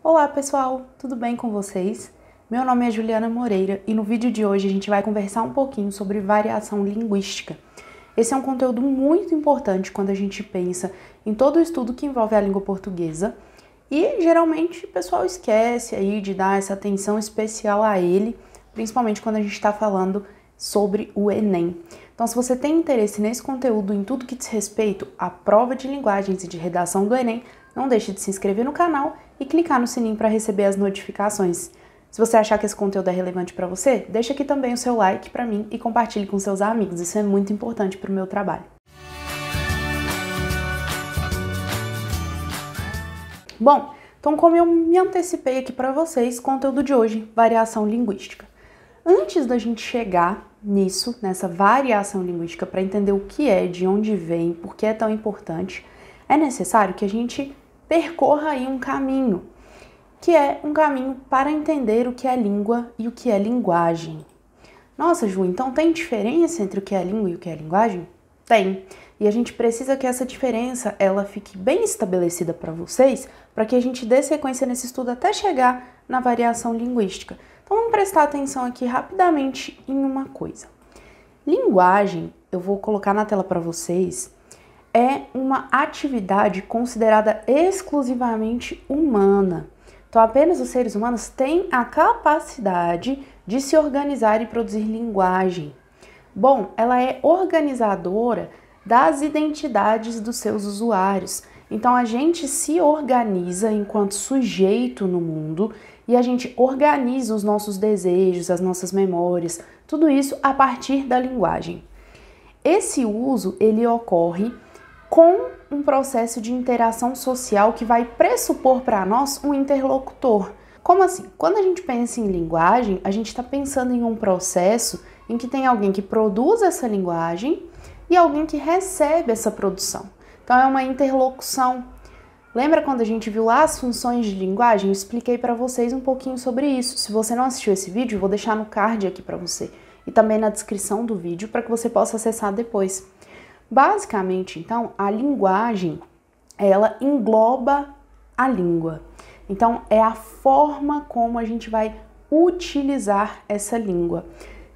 Olá pessoal, tudo bem com vocês? Meu nome é Juliana Moreira e no vídeo de hoje a gente vai conversar um pouquinho sobre variação linguística. Esse é um conteúdo muito importante quando a gente pensa em todo o estudo que envolve a língua portuguesa e geralmente o pessoal esquece aí de dar essa atenção especial a ele, principalmente quando a gente está falando sobre o Enem. Então, se você tem interesse nesse conteúdo, em tudo que diz respeito à prova de linguagens e de redação do Enem, não deixe de se inscrever no canal e clicar no sininho para receber as notificações. Se você achar que esse conteúdo é relevante para você, deixa aqui também o seu like para mim e compartilhe com seus amigos. Isso é muito importante para o meu trabalho. Bom, então como eu me antecipei aqui para vocês, conteúdo de hoje, variação linguística. Antes da gente chegar nisso, nessa variação linguística, para entender o que é, de onde vem, por que é tão importante, é necessário que a gente percorra aí um caminho, que é um caminho para entender o que é língua e o que é linguagem. Nossa, Ju, então tem diferença entre o que é língua e o que é linguagem? Tem. E a gente precisa que essa diferença ela fique bem estabelecida para vocês, para que a gente dê sequência nesse estudo até chegar na variação linguística. Então vamos prestar atenção aqui rapidamente em uma coisa. Linguagem, eu vou colocar na tela para vocês, é uma atividade considerada exclusivamente humana. Então apenas os seres humanos têm a capacidade de se organizar e produzir linguagem. Bom, ela é organizadora das identidades dos seus usuários. Então a gente se organiza enquanto sujeito no mundo e a gente organiza os nossos desejos, as nossas memórias, tudo isso a partir da linguagem. Esse uso, ele ocorre com um processo de interação social que vai pressupor para nós um interlocutor. Como assim? Quando a gente pensa em linguagem, a gente está pensando em um processo em que tem alguém que produz essa linguagem e alguém que recebe essa produção. Então é uma interlocução. Lembra quando a gente viu lá as funções de linguagem? Eu expliquei para vocês um pouquinho sobre isso. Se você não assistiu esse vídeo, eu vou deixar no card aqui para você e também na descrição do vídeo para que você possa acessar depois. Basicamente, então, a linguagem, ela engloba a língua. Então, é a forma como a gente vai utilizar essa língua.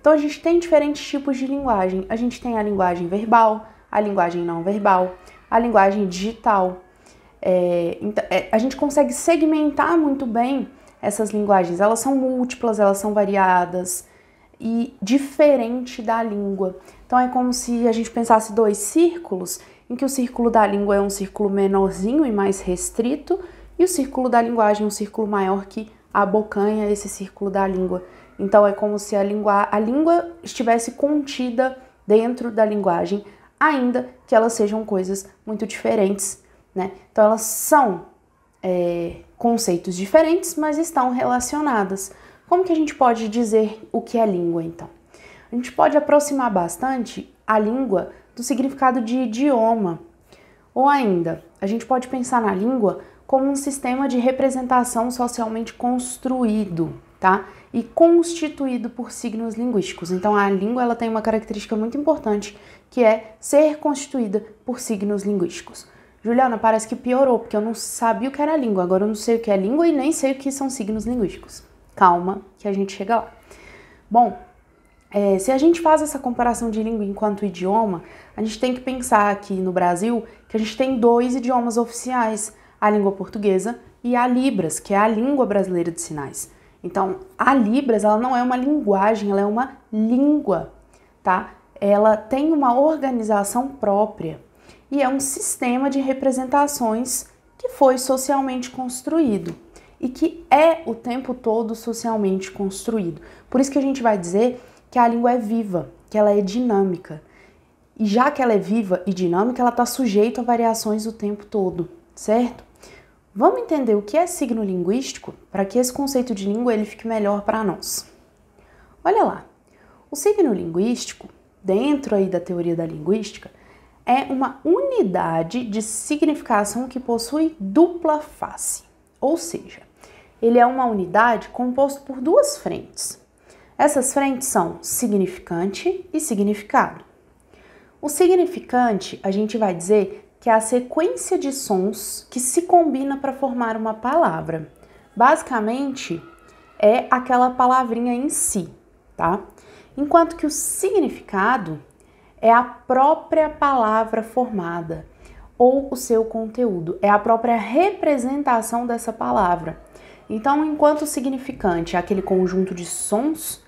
Então, a gente tem diferentes tipos de linguagem. A gente tem a linguagem verbal, a linguagem não verbal, a linguagem digital. A gente consegue segmentar muito bem essas linguagens. Elas são múltiplas, elas são variadas e diferente da língua. Então é como se a gente pensasse dois círculos, em que o círculo da língua é um círculo menorzinho e mais restrito, e o círculo da linguagem é um círculo maior que abocanha esse círculo da língua. Então é como se a língua estivesse contida dentro da linguagem, ainda que elas sejam coisas muito diferentes, né? Então elas são conceitos diferentes, mas estão relacionadas. Como que a gente pode dizer o que é língua, então? A gente pode aproximar bastante a língua do significado de idioma. Ou ainda, a gente pode pensar na língua como um sistema de representação socialmente construído, tá? E constituído por signos linguísticos. Então, a língua ela tem uma característica muito importante, que é ser constituída por signos linguísticos. Juliana, parece que piorou, porque eu não sabia o que era língua. Agora eu não sei o que é língua e nem sei o que são signos linguísticos. Calma, que a gente chega lá. Bom, se a gente faz essa comparação de língua enquanto idioma, a gente tem que pensar aqui no Brasil que a gente tem dois idiomas oficiais, a língua portuguesa e a Libras, que é a língua brasileira de sinais. Então, a Libras, ela não é uma linguagem, ela é uma língua, tá? Ela tem uma organização própria e é um sistema de representações que foi socialmente construído e que é o tempo todo socialmente construído. Por isso que a gente vai dizer que a língua é viva, que ela é dinâmica. E já que ela é viva e dinâmica, ela está sujeita a variações o tempo todo, certo? Vamos entender o que é signo linguístico para que esse conceito de língua ele fique melhor para nós. Olha lá, o signo linguístico, dentro aí da teoria da linguística, é uma unidade de significação que possui dupla face, ou seja, ele é uma unidade composta por duas frentes. Essas frentes são significante e significado. O significante, a gente vai dizer que é a sequência de sons que se combina para formar uma palavra. basicamente é aquela palavrinha em si, tá? Enquanto que o significado é a própria palavra formada ou o seu conteúdo, é a própria representação dessa palavra. Então, enquanto o significante é aquele conjunto de sons,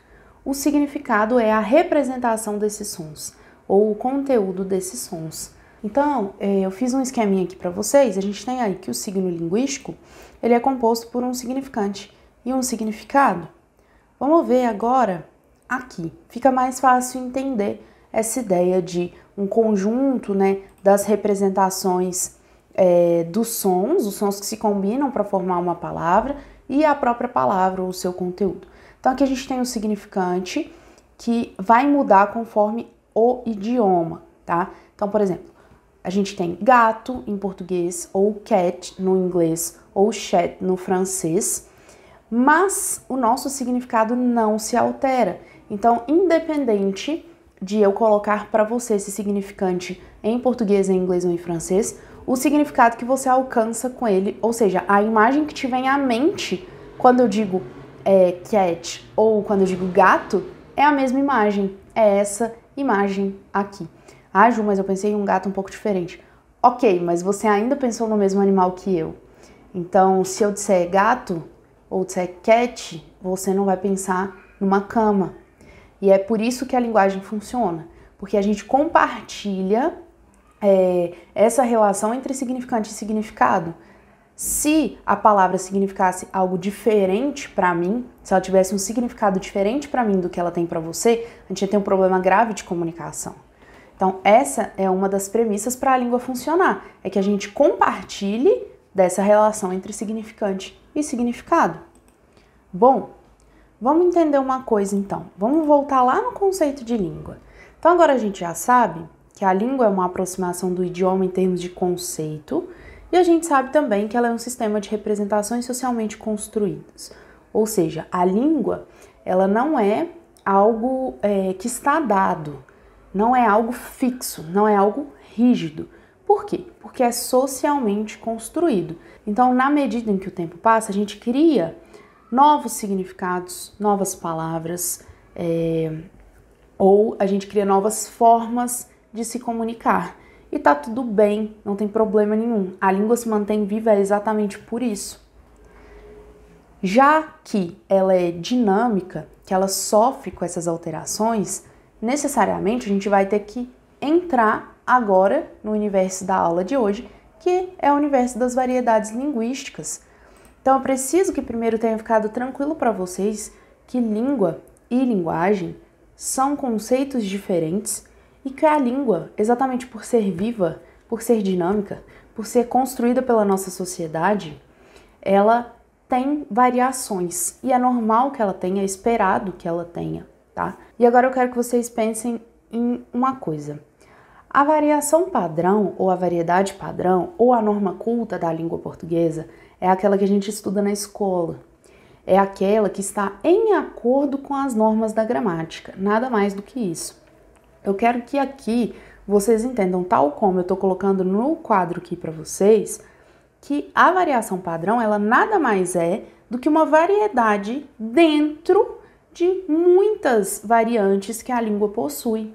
o significado é a representação desses sons ou o conteúdo desses sons. Então, eu fiz um esqueminha aqui para vocês. A gente tem aí que o signo linguístico ele é composto por um significante e um significado. Vamos ver agora aqui. Fica mais fácil entender essa ideia de um conjunto, né, das representações dos sons, os sons que se combinam para formar uma palavra e a própria palavra ou o seu conteúdo. Então aqui a gente tem o significante que vai mudar conforme o idioma, tá? Então, por exemplo, a gente tem gato em português, ou cat no inglês, ou chat no francês, mas o nosso significado não se altera. Então, independente de eu colocar para você esse significante em português, em inglês ou em francês, o significado que você alcança com ele, ou seja, a imagem que te vem à mente quando eu digo cat ou quando eu digo gato, é a mesma imagem, é essa imagem aqui. Ah, Ju, mas eu pensei em um gato um pouco diferente. Ok, mas você ainda pensou no mesmo animal que eu. Então, se eu disser gato ou disser cat, você não vai pensar numa cama. E é por isso que a linguagem funciona, porque a gente compartilha essa relação entre significante e significado. Se a palavra significasse algo diferente para mim, se ela tivesse um significado diferente para mim do que ela tem para você, a gente ia ter um problema grave de comunicação. Então, essa é uma das premissas para a língua funcionar, é que a gente compartilhe dessa relação entre significante e significado. Bom, vamos entender uma coisa então. Vamos voltar lá no conceito de língua. Então, agora a gente já sabe que a língua é uma aproximação do idioma em termos de conceito, e a gente sabe também que ela é um sistema de representações socialmente construídas. Ou seja, a língua, ela não é algo que está dado, não é algo fixo, não é algo rígido. Por quê? Porque é socialmente construído. Então, na medida em que o tempo passa, a gente cria novos significados, novas palavras, ou a gente cria novas formas de se comunicar. E tá tudo bem, não tem problema nenhum. A língua se mantém viva exatamente por isso. Já que ela é dinâmica, que ela sofre com essas alterações, necessariamente a gente vai ter que entrar agora no universo da aula de hoje, que é o universo das variedades linguísticas. Então eu preciso que primeiro tenha ficado tranquilo para vocês que língua e linguagem são conceitos diferentes e que a língua, exatamente por ser viva, por ser dinâmica, por ser construída pela nossa sociedade, ela tem variações e é normal que ela tenha, é esperado que ela tenha, tá? E agora eu quero que vocês pensem em uma coisa. A variação padrão, ou a variedade padrão, ou a norma culta da língua portuguesa é aquela que a gente estuda na escola. É aquela que está em acordo com as normas da gramática, nada mais do que isso. Eu quero que aqui vocês entendam, tal como eu estou colocando no quadro aqui para vocês, que a variação padrão, ela nada mais é do que uma variedade dentro de muitas variantes que a língua possui.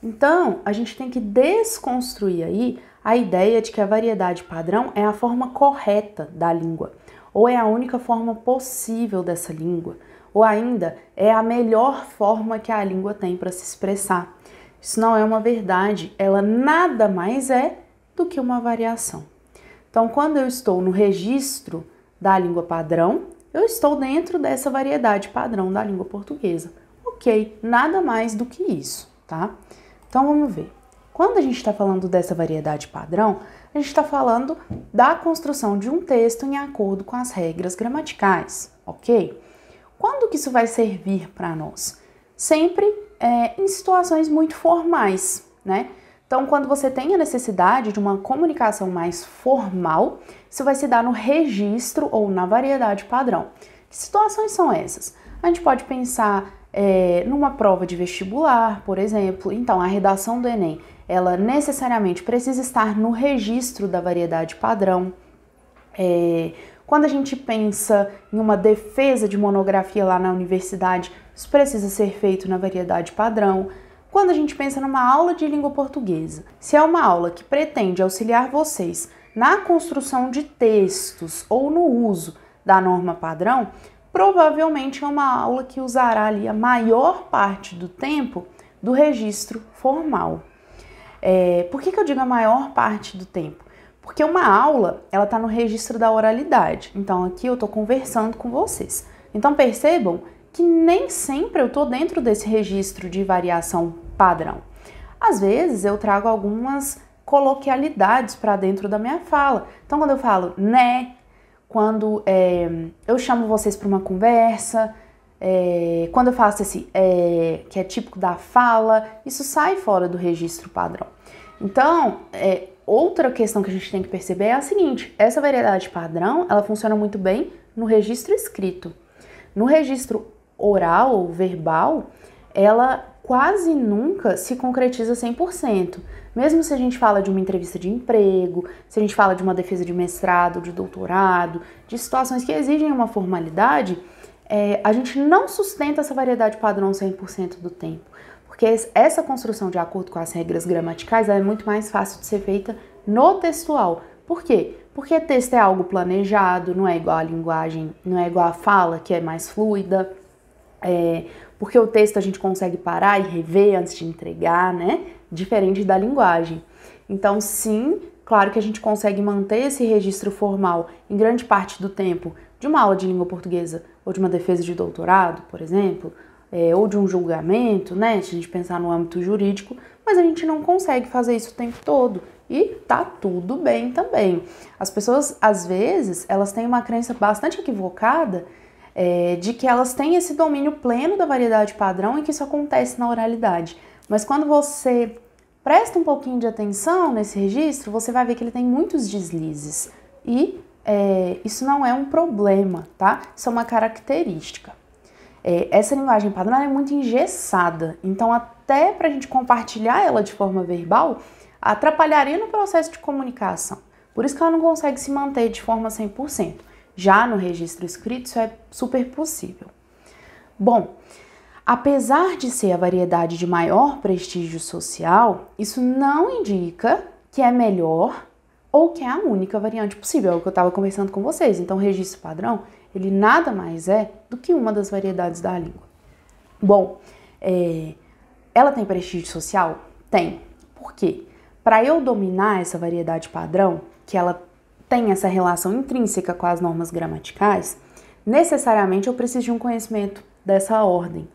Então, a gente tem que desconstruir aí a ideia de que a variedade padrão é a forma correta da língua, ou é a única forma possível dessa língua, ou ainda é a melhor forma que a língua tem para se expressar. Isso não é uma verdade, ela nada mais é do que uma variação. Então, quando eu estou no registro da língua padrão, eu estou dentro dessa variedade padrão da língua portuguesa. Ok, nada mais do que isso, tá? Então, vamos ver. Quando a gente está falando dessa variedade padrão, a gente está falando da construção de um texto em acordo com as regras gramaticais, ok? Quando que isso vai servir para nós? Sempre em situações muito formais, né? Então, quando você tem a necessidade de uma comunicação mais formal, isso vai se dar no registro ou na variedade padrão. Que situações são essas? A gente pode pensar numa prova de vestibular, por exemplo. Então, a redação do Enem, ela necessariamente precisa estar no registro da variedade padrão. Quando a gente pensa em uma defesa de monografia lá na universidade, isso precisa ser feito na variedade padrão. Quando a gente pensa numa aula de língua portuguesa, se é uma aula que pretende auxiliar vocês na construção de textos ou no uso da norma padrão, provavelmente é uma aula que usará ali a maior parte do tempo do registro formal. Por que eu digo a maior parte do tempo? Porque uma aula, ela está no registro da oralidade. Então, aqui eu estou conversando com vocês. Então, percebam que nem sempre eu estou dentro desse registro de variação padrão. Às vezes, eu trago algumas coloquialidades para dentro da minha fala. Então, quando eu falo né, quando eu chamo vocês para uma conversa, quando eu faço esse que é típico da fala, isso sai fora do registro padrão. Então, outra questão que a gente tem que perceber é a seguinte: essa variedade padrão, ela funciona muito bem no registro escrito. No registro oral ou verbal, ela quase nunca se concretiza 100%. Mesmo se a gente fala de uma entrevista de emprego, se a gente fala de uma defesa de mestrado, de doutorado, de situações que exigem uma formalidade, a gente não sustenta essa variedade padrão 100% do tempo. Porque essa construção de acordo com as regras gramaticais é muito mais fácil de ser feita no textual. Por quê? Porque texto é algo planejado, não é igual à linguagem, não é igual à fala, que é mais fluida. Porque o texto a gente consegue parar e rever antes de entregar, né? Diferente da linguagem. Então, sim, claro que a gente consegue manter esse registro formal em grande parte do tempo de uma aula de língua portuguesa ou de uma defesa de doutorado, por exemplo, ou de um julgamento, né? Se a gente pensar no âmbito jurídico, mas a gente não consegue fazer isso o tempo todo. E tá tudo bem também. As pessoas, às vezes, elas têm uma crença bastante equivocada de que elas têm esse domínio pleno da variedade padrão e que isso acontece na oralidade. Mas quando você presta um pouquinho de atenção nesse registro, você vai ver que ele tem muitos deslizes. E isso não é um problema, tá? Isso é uma característica. Essa linguagem padrão é muito engessada, então até para a gente compartilhar ela de forma verbal, atrapalharia no processo de comunicação. Por isso que ela não consegue se manter de forma 100%. Já no registro escrito, isso é super possível. Bom, apesar de ser a variedade de maior prestígio social, isso não indica que é melhor ou que é a única variante possível, é o que eu estava conversando com vocês. Então, o registro padrão, ele nada mais é do que uma das variedades da língua. Bom, ela tem prestígio social? Tem. Por quê? Para eu dominar essa variedade padrão, que ela tem essa relação intrínseca com as normas gramaticais, necessariamente eu preciso de um conhecimento dessa ordem.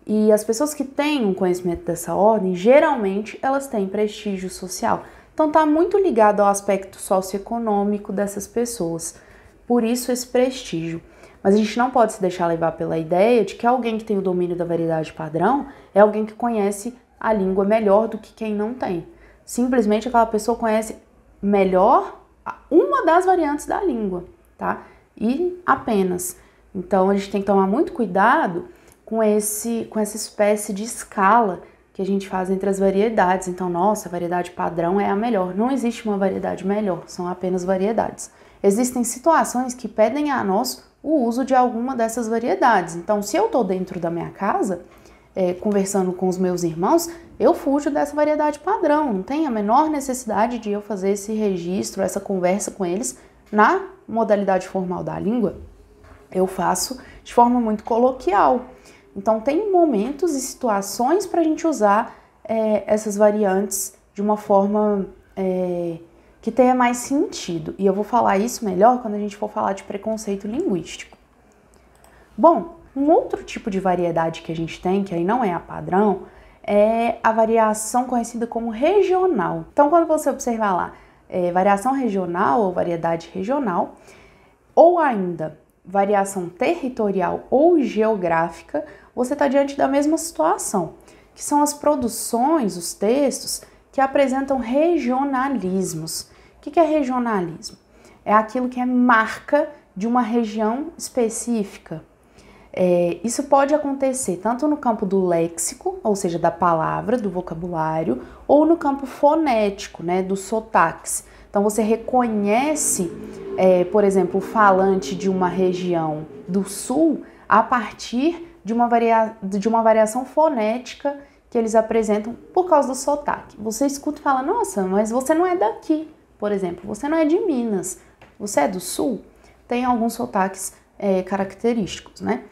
E as pessoas que têm um conhecimento dessa ordem, geralmente elas têm prestígio social. Então está muito ligado ao aspecto socioeconômico dessas pessoas. Por isso esse prestígio. Mas a gente não pode se deixar levar pela ideia de que alguém que tem o domínio da variedade padrão é alguém que conhece a língua melhor do que quem não tem. Simplesmente aquela pessoa conhece melhor uma das variantes da língua, tá? E apenas. Então a gente tem que tomar muito cuidado com essa espécie de escala que a gente faz entre as variedades. Então, nossa, a variedade padrão é a melhor. Não existe uma variedade melhor, são apenas variedades. Existem situações que pedem a nós o uso de alguma dessas variedades. Então, se eu estou dentro da minha casa, conversando com os meus irmãos, eu fujo dessa variedade padrão. Não tem a menor necessidade de eu fazer esse registro, essa conversa com eles na modalidade formal da língua. Eu faço de forma muito coloquial. Então, tem momentos e situações para a gente usar essas variantes de uma forma que tenha mais sentido. E eu vou falar isso melhor quando a gente for falar de preconceito linguístico. Bom, um outro tipo de variedade que a gente tem, que aí não é a padrão, é a variação conhecida como regional. Então, quando você observar lá, variação regional ou variedade regional, ou ainda variação territorial ou geográfica, você está diante da mesma situação, que são as produções, os textos que apresentam regionalismos. O que é regionalismo? É aquilo que é marca de uma região específica. Isso pode acontecer tanto no campo do léxico, ou seja, da palavra, do vocabulário, ou no campo fonético, né, dos sotaques. Então você reconhece, por exemplo, o falante de uma região do sul a partir de uma variação fonética que eles apresentam por causa do sotaque. Você escuta e fala, nossa, mas você não é daqui, por exemplo, você não é de Minas, você é do sul? Tem alguns sotaques característicos, né?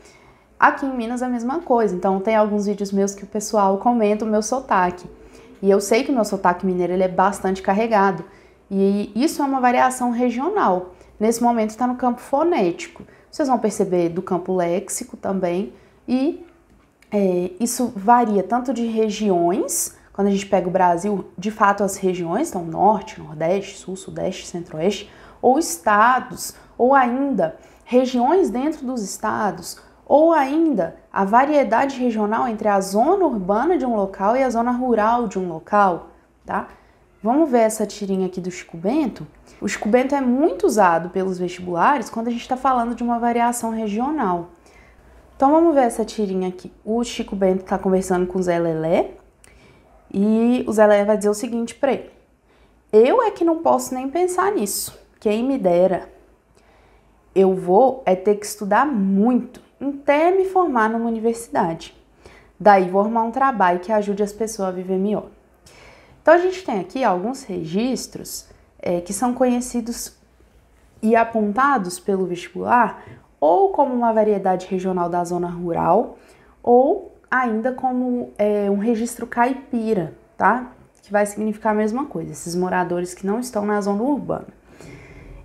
Aqui em Minas é a mesma coisa, então tem alguns vídeos meus que o pessoal comenta o meu sotaque. E eu sei que o meu sotaque mineiro ele é bastante carregado. E isso é uma variação regional. Nesse momento está no campo fonético. Vocês vão perceber do campo léxico também. E isso varia tanto de regiões, quando a gente pega o Brasil, de fato as regiões, então norte, nordeste, sul, sudeste, centro-oeste, ou estados, ou ainda regiões dentro dos estados, ou ainda a variedade regional entre a zona urbana de um local e a zona rural de um local, tá? Vamos ver essa tirinha aqui do Chico Bento? O Chico Bento é muito usado pelos vestibulares quando a gente está falando de uma variação regional. Então vamos ver essa tirinha aqui. O Chico Bento está conversando com o Zé Lelé e o Zé Lelé vai dizer o seguinte para ele. Eu é que não posso nem pensar nisso. Quem me dera. Eu vou ter que estudar muito até me formar numa universidade. Daí vou arrumar um trabalho que ajude as pessoas a viver melhor. Então a gente tem aqui alguns registros que são conhecidos e apontados pelo vestibular ou como uma variedade regional da zona rural ou ainda como um registro caipira, tá? Que vai significar a mesma coisa, esses moradores que não estão na zona urbana.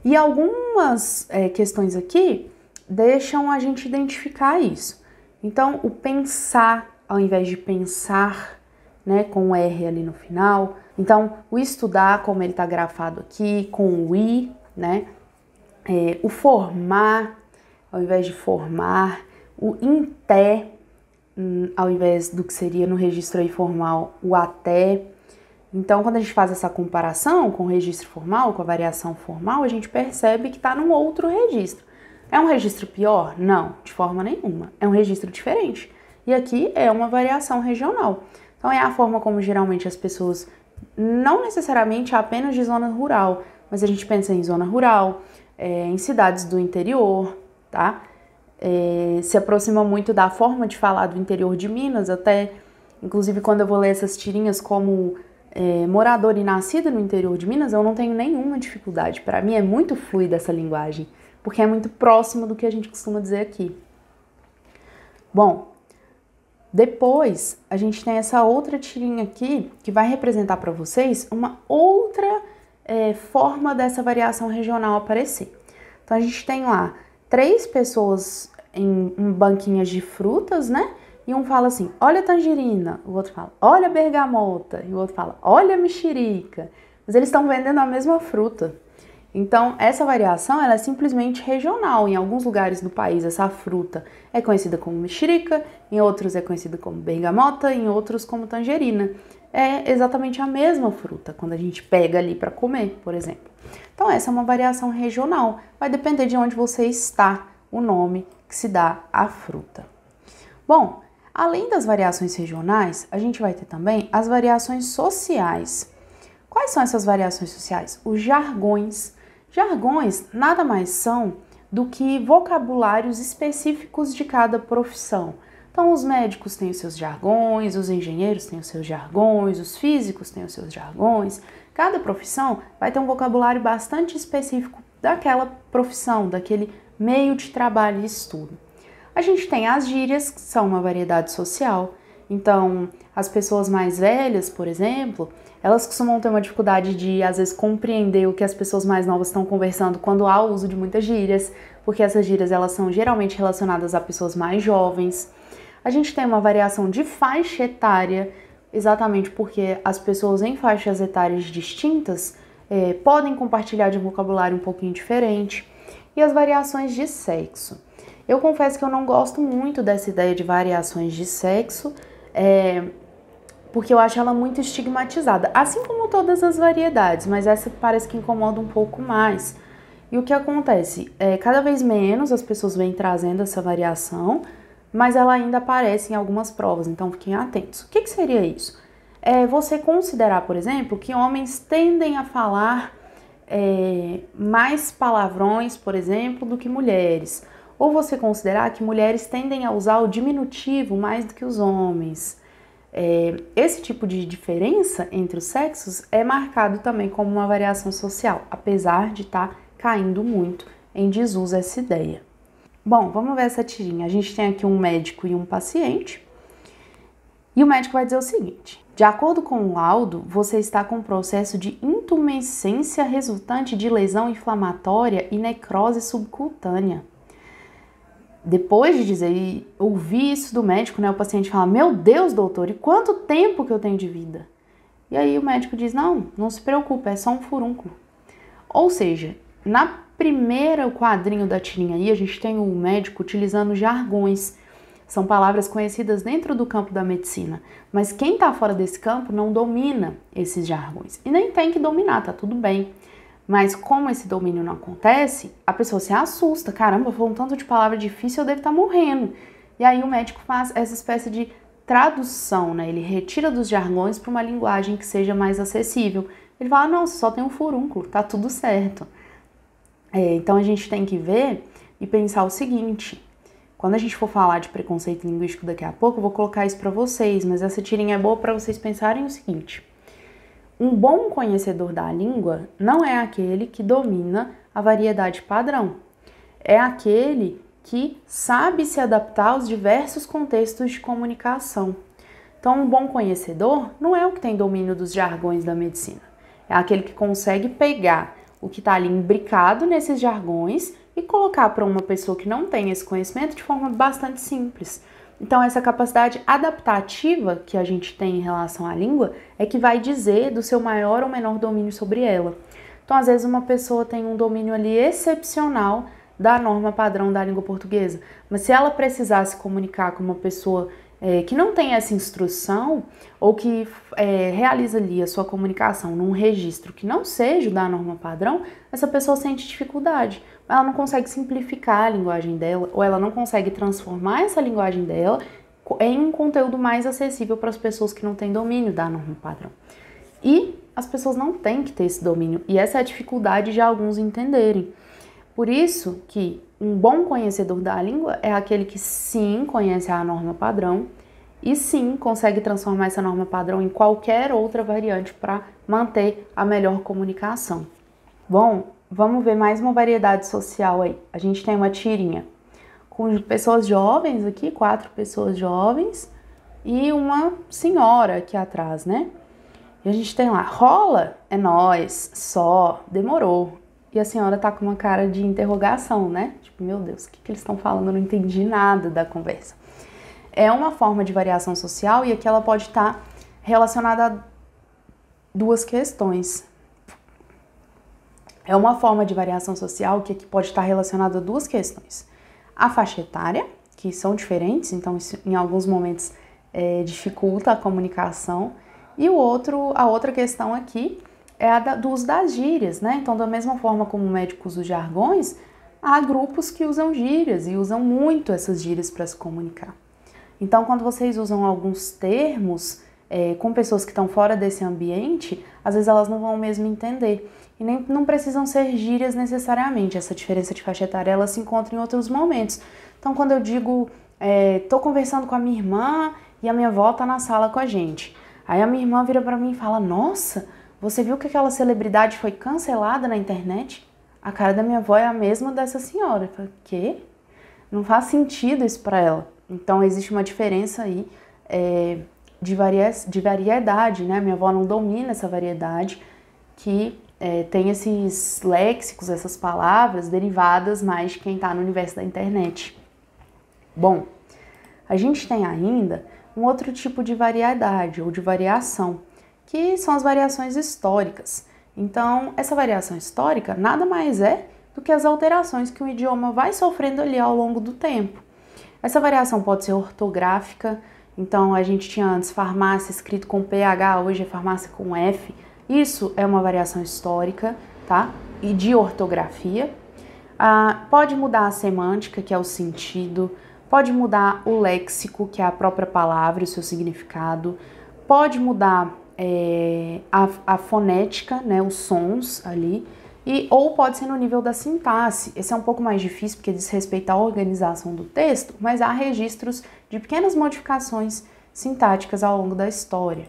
E algumas questões aqui deixam a gente identificar isso. Então, o pensar, ao invés de pensar, né, com o R ali no final. Então, o estudar, como ele está grafado aqui, com o I, né? O formar, ao invés de formar. O inté, ao invés do que seria no registro aí formal, o até. Então, quando a gente faz essa comparação com o registro formal, com a variação formal, a gente percebe que está num outro registro. É um registro pior? Não, de forma nenhuma. É um registro diferente. E aqui é uma variação regional. Então, é a forma como geralmente as pessoas, não necessariamente apenas de zona rural, mas a gente pensa em zona rural, em cidades do interior, tá? Se aproxima muito da forma de falar do interior de Minas, até, inclusive, quando eu vou ler essas tirinhas como morador e nascido no interior de Minas, eu não tenho nenhuma dificuldade. Para mim é muito fluida essa linguagem, porque é muito próximo do que a gente costuma dizer aqui. Bom, depois a gente tem essa outra tirinha aqui que vai representar para vocês uma outra forma dessa variação regional aparecer. Então a gente tem lá 3 pessoas em banquinhas de frutas, né? E um fala assim, olha a tangerina, o outro fala, olha a bergamota, e o outro fala, olha a mexerica. Mas eles estão vendendo a mesma fruta. Então, essa variação ela é simplesmente regional. Em alguns lugares do país, essa fruta é conhecida como mexerica, em outros é conhecida como bergamota, em outros como tangerina. É exatamente a mesma fruta, quando a gente pega ali para comer, por exemplo. Então, essa é uma variação regional. Vai depender de onde você está, o nome que se dá à fruta. Bom, além das variações regionais, a gente vai ter também as variações sociais. Quais são essas variações sociais? Os jargões. Jargões nada mais são do que vocabulários específicos de cada profissão. Então, os médicos têm os seus jargões, os engenheiros têm os seus jargões, os físicos têm os seus jargões. Cada profissão vai ter um vocabulário bastante específico daquela profissão, daquele meio de trabalho e estudo. A gente tem as gírias, que são uma variedade social. Então, as pessoas mais velhas, por exemplo, elas costumam ter uma dificuldade de, às vezes, compreender o que as pessoas mais novas estão conversando quando há o uso de muitas gírias, porque essas gírias elas são geralmente relacionadas a pessoas mais jovens. A gente tem uma variação de faixa etária, exatamente porque as pessoas em faixas etárias distintas podem compartilhar de um vocabulário um pouquinho diferente. E as variações de sexo. Eu confesso que eu não gosto muito dessa ideia de variações de sexo, porque eu acho ela muito estigmatizada, assim como todas as variedades, mas essa parece que incomoda um pouco mais. E o que acontece? Cada vez menos as pessoas vêm trazendo essa variação, mas ela ainda aparece em algumas provas, então fiquem atentos. O que seria isso? Você considerar, por exemplo, que homens tendem a falar mais palavrões, por exemplo, do que mulheres. Ou você considerar que mulheres tendem a usar o diminutivo mais do que os homens. Esse tipo de diferença entre os sexos é marcado também como uma variação social, apesar de estar caindo muito em desuso essa ideia. Bom, vamos ver essa tirinha. A gente tem aqui um médico e um paciente. E o médico vai dizer o seguinte: de acordo com o laudo, você está com um processo de intumescência resultante de lesão inflamatória e necrose subcutânea. Depois de ouvir isso do médico, né, o paciente fala: meu Deus, doutor, e quanto tempo que eu tenho de vida? E aí o médico diz: não se preocupe, é só um furúnculo. Ou seja, na primeira quadrinho da tirinha aí, a gente tem o médico utilizando jargões. São palavras conhecidas dentro do campo da medicina, mas quem está fora desse campo não domina esses jargões. E nem tem que dominar, tá tudo bem. Mas como esse domínio não acontece, a pessoa se assusta. Caramba, foi um tanto de palavra difícil, eu devo estar morrendo. E aí o médico faz essa espécie de tradução, né? Ele retira dos jargões para uma linguagem que seja mais acessível. Ele fala: não, você só tem um furúnculo, tá tudo certo. Então a gente tem que ver e pensar o seguinte: quando a gente for falar de preconceito linguístico daqui a pouco, eu vou colocar isso para vocês, mas essa tirinha é boa para vocês pensarem o seguinte: um bom conhecedor da língua não é aquele que domina a variedade padrão, é aquele que sabe se adaptar aos diversos contextos de comunicação. Então, um bom conhecedor não é o que tem domínio dos jargões da medicina, é aquele que consegue pegar o que está ali imbricado nesses jargões e colocar para uma pessoa que não tem esse conhecimento de forma bastante simples. Então, essa capacidade adaptativa que a gente tem em relação à língua é que vai dizer do seu maior ou menor domínio sobre ela. Então, às vezes, uma pessoa tem um domínio ali excepcional da norma padrão da língua portuguesa, mas se ela precisar se comunicar com uma pessoa que não tem essa instrução ou que realiza ali a sua comunicação num registro que não seja da norma padrão, essa pessoa sente dificuldade. Ela não consegue simplificar a linguagem dela ou ela não consegue transformar essa linguagem dela em um conteúdo mais acessível para as pessoas que não têm domínio da norma padrão. E as pessoas não têm que ter esse domínio, e essa é a dificuldade de alguns entenderem. Por isso que um bom conhecedor da língua é aquele que sim conhece a norma padrão e sim consegue transformar essa norma padrão em qualquer outra variante para manter a melhor comunicação. Bom, vamos ver mais uma variedade social aí. A gente tem uma tirinha com pessoas jovens aqui, 4 pessoas jovens e uma senhora aqui atrás, né? E a gente tem lá: rola, é nóis, só, demorou. E a senhora tá com uma cara de interrogação, né? Tipo, meu Deus, o que eles estão falando? Eu não entendi nada da conversa. É uma forma de variação social e aqui ela pode estar relacionada a 2 questões. É uma forma de variação social que aqui pode estar relacionada a 2 questões. A faixa etária, que são diferentes, então isso em alguns momentos dificulta a comunicação. E a outra questão aqui é a do uso das gírias, né? Então, da mesma forma como o médico usa os jargões, há grupos que usam gírias e usam muito essas gírias para se comunicar. Então, quando vocês usam alguns termos com pessoas que estão fora desse ambiente, às vezes elas não vão mesmo entender. E nem não precisam ser gírias necessariamente. Essa diferença de faixa etária, ela se encontra em outros momentos. Então, quando eu digo, tô conversando com a minha irmã e a minha avó tá na sala com a gente. Aí a minha irmã vira para mim e fala: nossa, você viu que aquela celebridade foi cancelada na internet? A cara da minha avó é a mesma dessa senhora. Eu falo: quê? Não faz sentido isso para ela. Então, existe uma diferença aí de variedade, né? Minha avó não domina essa variedade que tem esses léxicos, essas palavras derivadas mais de quem está no universo da internet. Bom, a gente tem ainda um outro tipo de variedade ou de variação, que são as variações históricas. Então, essa variação histórica nada mais é do que as alterações que o idioma vai sofrendo ali ao longo do tempo. Essa variação pode ser ortográfica, então a gente tinha antes farmácia escrito com PH, hoje é farmácia com F. Isso é uma variação histórica, tá? E de ortografia. Pode mudar a semântica, que é o sentido, pode mudar o léxico, que é a própria palavra e o seu significado, pode mudar a fonética, né, os sons ali, ou pode ser no nível da sintaxe. Esse é um pouco mais difícil porque diz respeito à organização do texto, mas há registros de pequenas modificações sintáticas ao longo da história.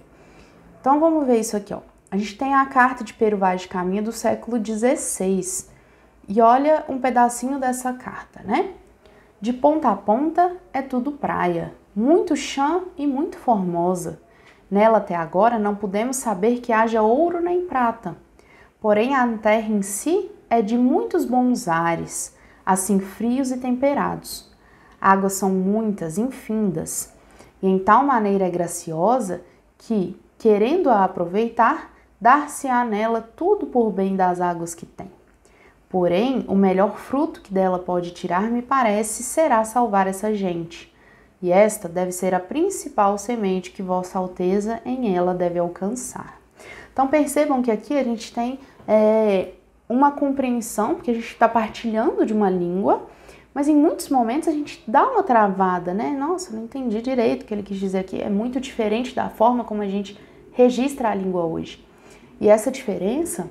Então vamos ver isso aqui, ó. A gente tem a carta de Pero Vaz de Caminha do século XVI. E olha um pedacinho dessa carta, né? De ponta a ponta é tudo praia, muito chã e muito formosa. Nela até agora não podemos saber que haja ouro nem prata. Porém a terra em si é de muitos bons ares, assim frios e temperados. Águas são muitas, infindas, e em tal maneira é graciosa que, querendo-a aproveitar, dar-se-á nela tudo por bem das águas que tem. Porém, o melhor fruto que dela pode tirar, me parece, será salvar essa gente. E esta deve ser a principal semente que Vossa Alteza em ela deve alcançar. Então percebam que aqui a gente tem uma compreensão, porque a gente está partilhando de uma língua, mas em muitos momentos a gente dá uma travada, né? Nossa, não entendi direito o que ele quis dizer aqui. É muito diferente da forma como a gente registra a língua hoje. E essa diferença,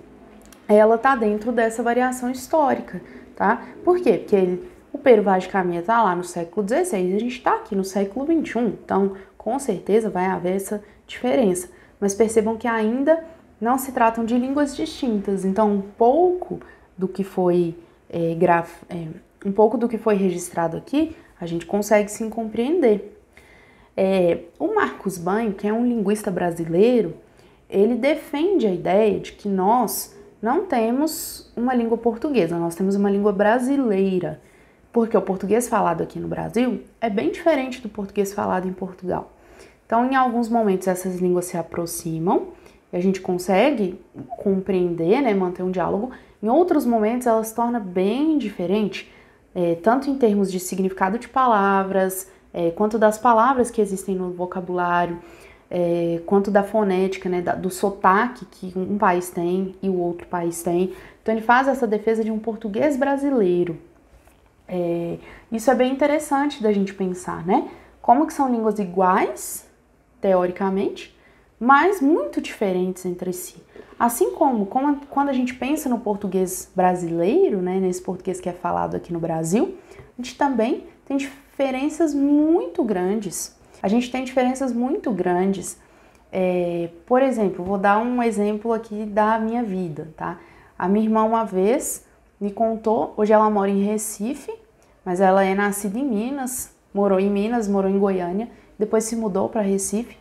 ela tá dentro dessa variação histórica, tá? Por quê? Porque o Pero Vaz de Caminha tá lá no século XVI, a gente tá aqui no século XXI, então com certeza vai haver essa diferença. Mas percebam que ainda não se tratam de línguas distintas, então um pouco do que foi registrado aqui, a gente consegue sim compreender. O Marcos Banho, que é um linguista brasileiro, ele defende a ideia de que nós não temos uma língua portuguesa, nós temos uma língua brasileira, porque o português falado aqui no Brasil é bem diferente do português falado em Portugal. Então, em alguns momentos, essas línguas se aproximam e a gente consegue compreender, né, manter um diálogo. Em outros momentos, ela se torna bem diferente, tanto em termos de significado de palavras, quanto das palavras que existem no vocabulário, quanto da fonética, né, do sotaque que um país tem e o outro país tem. Então ele faz essa defesa de um português brasileiro. Isso é bem interessante da gente pensar, né? Como que são línguas iguais, teoricamente, mas muito diferentes entre si. Assim como quando a gente pensa no português brasileiro, né, nesse português que é falado aqui no Brasil, a gente também tem diferenças muito grandes. Por exemplo, vou dar um exemplo aqui da minha vida, tá? A minha irmã uma vez me contou, hoje ela mora em Recife, mas ela é nascida em Minas, morou em Goiânia, depois se mudou para Recife.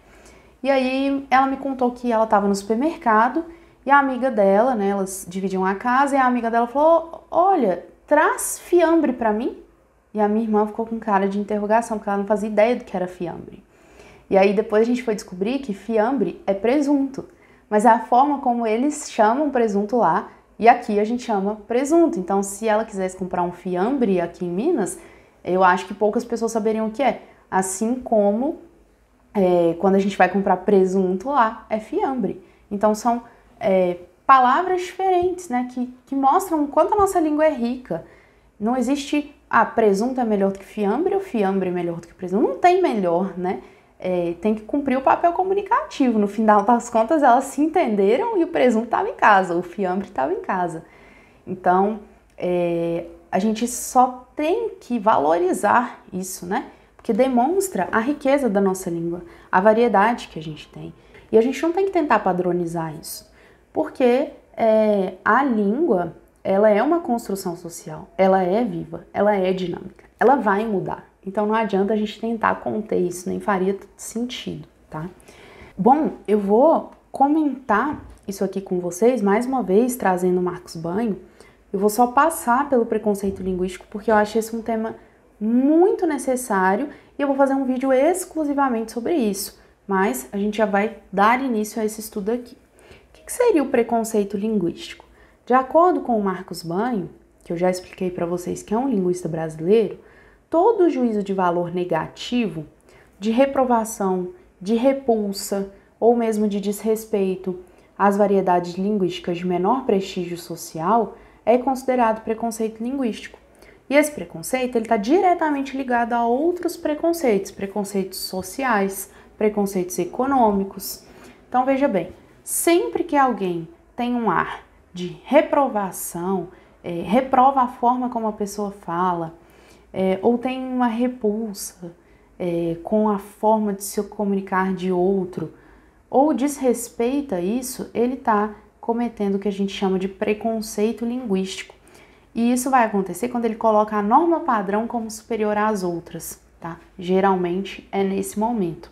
E aí ela me contou que ela estava no supermercado e a amiga dela, né, elas dividiam a casa, e a amiga dela falou: olha, traz fiambre para mim. E a minha irmã ficou com cara de interrogação, porque ela não fazia ideia do que era fiambre. E aí depois a gente foi descobrir que fiambre é presunto, mas é a forma como eles chamam presunto lá, e aqui a gente chama presunto. Então, se ela quisesse comprar um fiambre aqui em Minas, eu acho que poucas pessoas saberiam o que é. Assim como quando a gente vai comprar presunto lá, é fiambre. Então, são palavras diferentes, né, que mostram o quanto a nossa língua é rica. Não existe, presunto é melhor do que fiambre ou fiambre é melhor do que presunto. Não tem melhor, né? Tem que cumprir o papel comunicativo. No final das contas, elas se entenderam e o presunto estava em casa, o fiambre estava em casa. Então, a gente só tem que valorizar isso, né? Porque demonstra a riqueza da nossa língua, a variedade que a gente tem. E a gente não tem que tentar padronizar isso, porque a língua, ela é uma construção social, ela é viva, ela é dinâmica, ela vai mudar. Então não adianta a gente tentar conter isso, nem faria sentido, tá? Bom, eu vou comentar isso aqui com vocês, mais uma vez, trazendo o Marcos Banho. Eu vou só passar pelo preconceito linguístico, porque eu acho esse um tema muito necessário e eu vou fazer um vídeo exclusivamente sobre isso. Mas a gente já vai dar início a esse estudo aqui. O que seria o preconceito linguístico? De acordo com o Marcos Banho, que eu já expliquei para vocês que é um linguista brasileiro, todo juízo de valor negativo, de reprovação, de repulsa ou mesmo de desrespeito às variedades linguísticas de menor prestígio social é considerado preconceito linguístico. E esse preconceito está diretamente ligado a outros preconceitos, preconceitos sociais, preconceitos econômicos. Então veja bem, sempre que alguém tem um ar de reprovação, reprova a forma como a pessoa fala, ou tem uma repulsa com a forma de se comunicar de outro, ou desrespeita isso, ele está cometendo o que a gente chama de preconceito linguístico. E isso vai acontecer quando ele coloca a norma padrão como superior às outras, tá? Geralmente é nesse momento.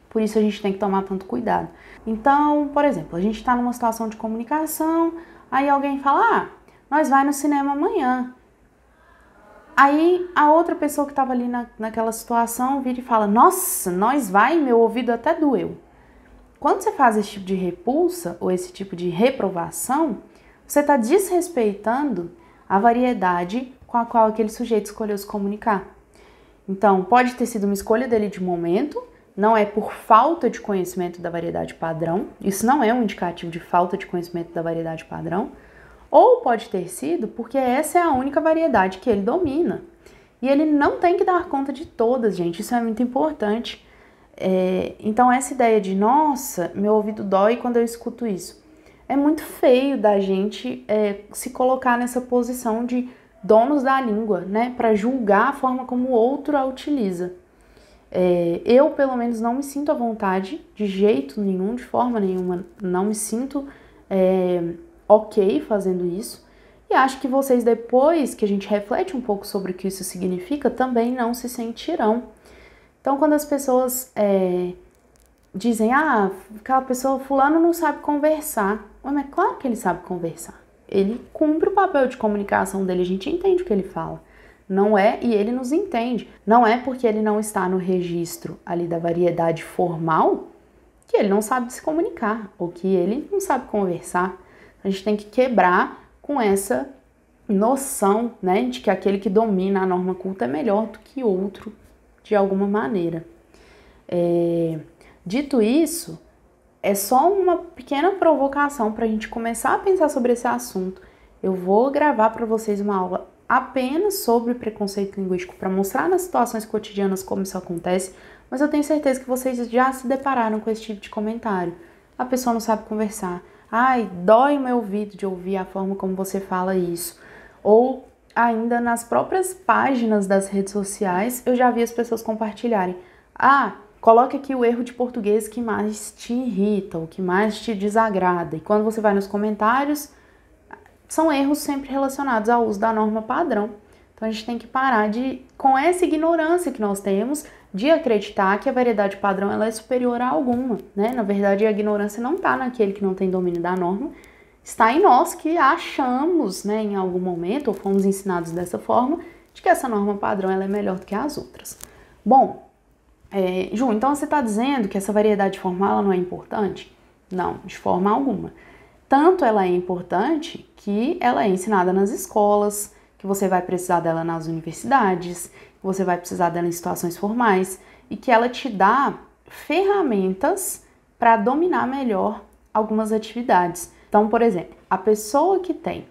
Por isso a gente tem que tomar tanto cuidado. Então, por exemplo, a gente está numa situação de comunicação, aí alguém fala, nós vai no cinema amanhã. Aí a outra pessoa que estava ali naquela situação vira e fala, nossa, nós vai, meu ouvido até doeu. Quando você faz esse tipo de repulsa ou esse tipo de reprovação, você está desrespeitando a variedade com a qual aquele sujeito escolheu se comunicar. Então, pode ter sido uma escolha dele de momento, não é por falta de conhecimento da variedade padrão, isso não é um indicativo de falta de conhecimento da variedade padrão, ou pode ter sido porque essa é a única variedade que ele domina. E ele não tem que dar conta de todas, gente, isso é muito importante. Então essa ideia de, nossa, meu ouvido dói quando eu escuto isso, é muito feio da gente se colocar nessa posição de donos da língua, né, para julgar a forma como o outro a utiliza. Eu, pelo menos, não me sinto à vontade, de jeito nenhum, de forma nenhuma, não me sinto ok fazendo isso. E acho que vocês, depois que a gente reflete um pouco sobre o que isso significa, também não se sentirão. Então, quando as pessoas dizem, aquela pessoa, fulano não sabe conversar. Mas é claro que ele sabe conversar. Ele cumpre o papel de comunicação dele, a gente entende o que ele fala. Não é, e ele nos entende. Não é porque ele não está no registro ali da variedade formal que ele não sabe se comunicar, ou que ele não sabe conversar. A gente tem que quebrar com essa noção, né, de que aquele que domina a norma culta é melhor do que outro, de alguma maneira. Dito isso, é só uma pequena provocação para a gente começar a pensar sobre esse assunto. Eu vou gravar para vocês uma aula apenas sobre preconceito linguístico para mostrar nas situações cotidianas como isso acontece, mas eu tenho certeza que vocês já se depararam com esse tipo de comentário. A pessoa não sabe conversar. Dói o meu ouvido de ouvir a forma como você fala isso. Ou ainda nas próprias páginas das redes sociais, eu já vi as pessoas compartilharem. Coloque aqui o erro de português que mais te irrita, o que mais te desagrada. E quando você vai nos comentários, são erros sempre relacionados ao uso da norma padrão. Então a gente tem que parar com essa ignorância que nós temos de acreditar que a variedade padrão ela é superior a alguma, né? Na verdade, a ignorância não está naquele que não tem domínio da norma, está em nós que achamos, né, em algum momento, ou fomos ensinados dessa forma, de que essa norma padrão ela é melhor do que as outras. Bom, Ju, então você está dizendo que essa variedade formal ela não é importante? Não, de forma alguma. Tanto ela é importante que ela é ensinada nas escolas, que você vai precisar dela nas universidades, que você vai precisar dela em situações formais e que ela te dá ferramentas para dominar melhor algumas atividades. Então, por exemplo, a pessoa que tem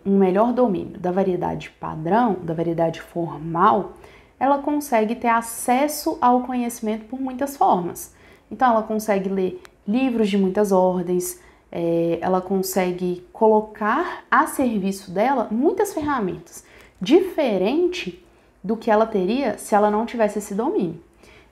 um melhor domínio da variedade padrão, da variedade formal, ela consegue ter acesso ao conhecimento por muitas formas. Então, ela consegue ler livros de muitas ordens, ela consegue colocar a serviço dela muitas ferramentas, diferente do que ela teria se ela não tivesse esse domínio.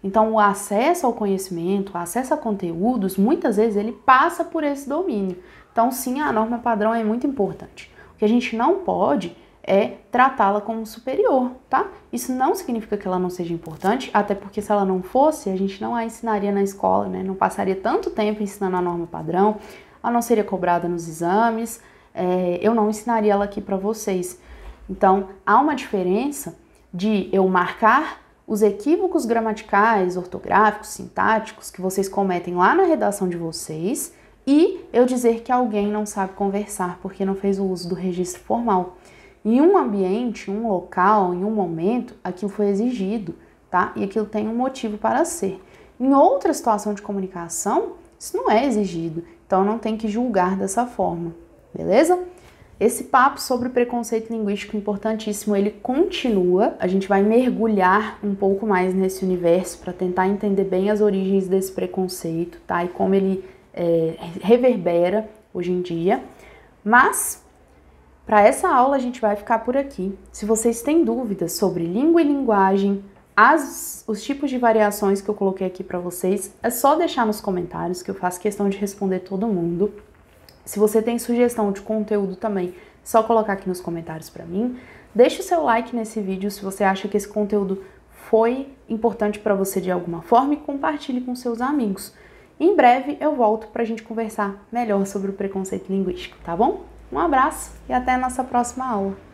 Então, o acesso ao conhecimento, o acesso a conteúdos, muitas vezes ele passa por esse domínio. Então, sim, a norma padrão é muito importante. O que a gente não pode é tratá-la como superior, tá? Isso não significa que ela não seja importante, até porque se ela não fosse, a gente não a ensinaria na escola, né? Não passaria tanto tempo ensinando a norma padrão, ela não seria cobrada nos exames, eu não ensinaria ela aqui para vocês. Então, há uma diferença de eu marcar os equívocos gramaticais, ortográficos, sintáticos que vocês cometem lá na redação de vocês e eu dizer que alguém não sabe conversar porque não fez o uso do registro formal. Em um ambiente, em um local, em um momento, aquilo foi exigido, tá? E aquilo tem um motivo para ser. Em outra situação de comunicação, isso não é exigido, então não tem que julgar dessa forma, beleza? Esse papo sobre preconceito linguístico importantíssimo, ele continua, a gente vai mergulhar um pouco mais nesse universo para tentar entender bem as origens desse preconceito, tá? E como ele reverbera hoje em dia. Mas, para essa aula a gente vai ficar por aqui. Se vocês têm dúvidas sobre língua e linguagem, os tipos de variações que eu coloquei aqui para vocês, é só deixar nos comentários que eu faço questão de responder todo mundo. Se você tem sugestão de conteúdo também, é só colocar aqui nos comentários para mim. Deixe o seu like nesse vídeo se você acha que esse conteúdo foi importante para você de alguma forma e compartilhe com seus amigos. Em breve eu volto para a gente conversar melhor sobre o preconceito linguístico, tá bom? Um abraço e até a nossa próxima aula.